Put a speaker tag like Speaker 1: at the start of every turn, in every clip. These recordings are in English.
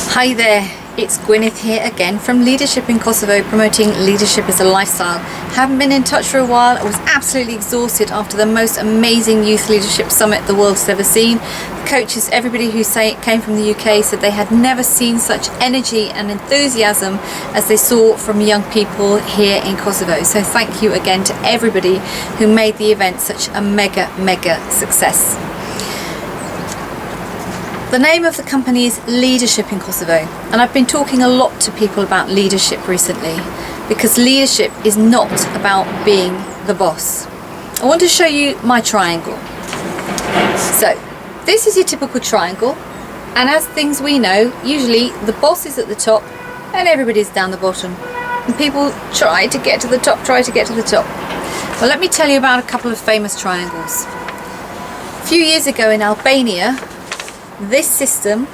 Speaker 1: Hi there, it's Gwyneth here again from Leadership in Kosovo, promoting leadership as a lifestyle. Haven't been in touch for a while. I was absolutely exhausted after the most amazing youth leadership summit the world has ever seen. The coaches, everybody who came from the UK said they had never seen such energy and enthusiasm as they saw from young people here in Kosovo. So thank you again to everybody who made the event such a mega success. The name of the company is Leadership in Kosovo, and I've been talking a lot to people about leadership recently because leadership is not about being the boss. I want to show you my triangle. So this is your typical triangle, and as things we know, usually the boss is at the top and everybody's down the bottom, and people try to get to the top. Well, let me tell you about a couple of famous triangles. A few years ago in Albania, this system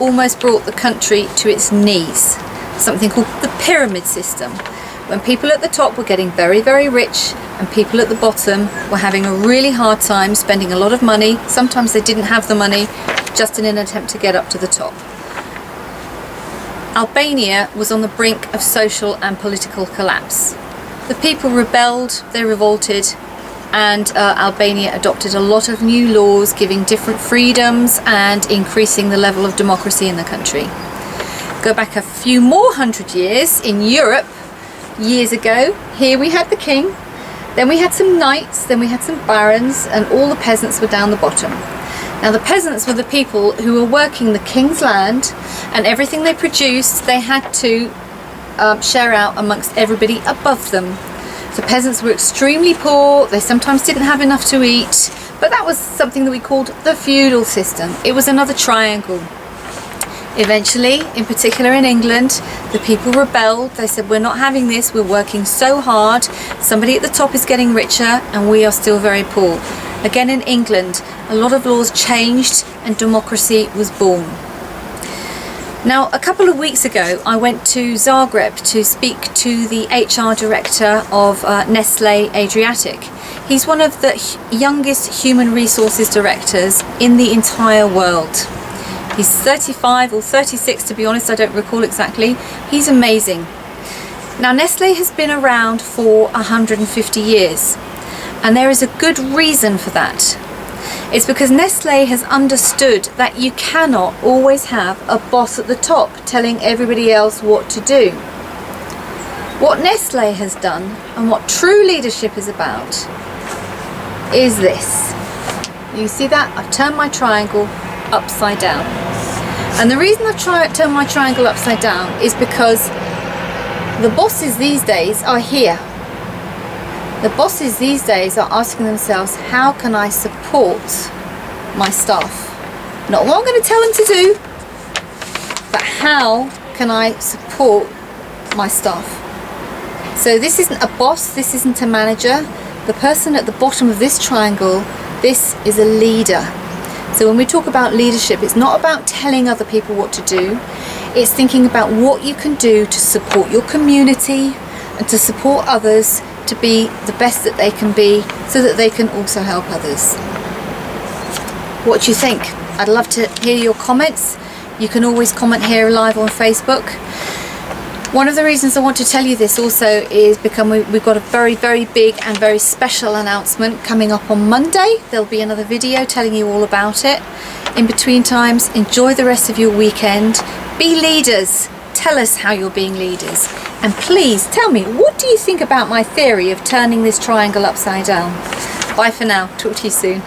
Speaker 1: almost brought the country to its knees. Something called the pyramid system, when people at the top were getting very rich and people at the bottom were having a really hard time spending a lot of money. Sometimes they didn't have the money, just in an attempt to get up to the top. Albania was on the brink of social and political collapse. The people rebelled, they revolted, and Albania adopted a lot of new laws giving different freedoms and increasing the level of democracy in the country. Go back a few more hundred years in Europe, years ago, here we had the king, then we had some knights, then we had some barons, and all the peasants were down the bottom. Now the peasants were the people who were working the king's land, and everything they produced they had to share out amongst everybody above them. The peasants were extremely poor, they sometimes didn't have enough to eat, but that was something that we called the feudal system. It was another triangle. Eventually, in particular in England, the people rebelled. They said, we're not having this, we're working so hard, somebody at the top is getting richer and we are still very poor. Again in England, a lot of laws changed and democracy was born. Now, a couple of weeks ago, I went to Zagreb to speak to the HR director of Nestlé Adriatic. He's one of the youngest human resources directors in the entire world. He's 35 or 36, to be honest, I don't recall exactly. He's amazing. Now, Nestlé has been around for 150 years, and there is a good reason for that. It's because Nestlé has understood that you cannot always have a boss at the top telling everybody else what to do. What Nestlé has done, and what true leadership is about, is this. You see that? I've turned my triangle upside down. And the reason I've turned my triangle upside down is because the bosses these days are here. The bosses these days are asking themselves, how can I support my staff? Not what I'm going to tell them to do, but how can I support my staff? So this isn't a boss, this isn't a manager. The person at the bottom of this triangle, this is a leader. So when we talk about leadership, it's not about telling other people what to do. It's thinking about what you can do to support your community and to support others to be the best that they can be, so that they can also help others. What do you think? I'd love to hear your comments. You can always comment here live on Facebook. One of the reasons I want to tell you this also is because we've got a very big and very special announcement coming up on Monday. There'll be another video telling you all about it. In between times, enjoy the rest of your weekend. Be leaders. Tell us how you're being leaders. And please tell me, what do you think about my theory of turning this triangle upside down? Bye for now. Talk to you soon.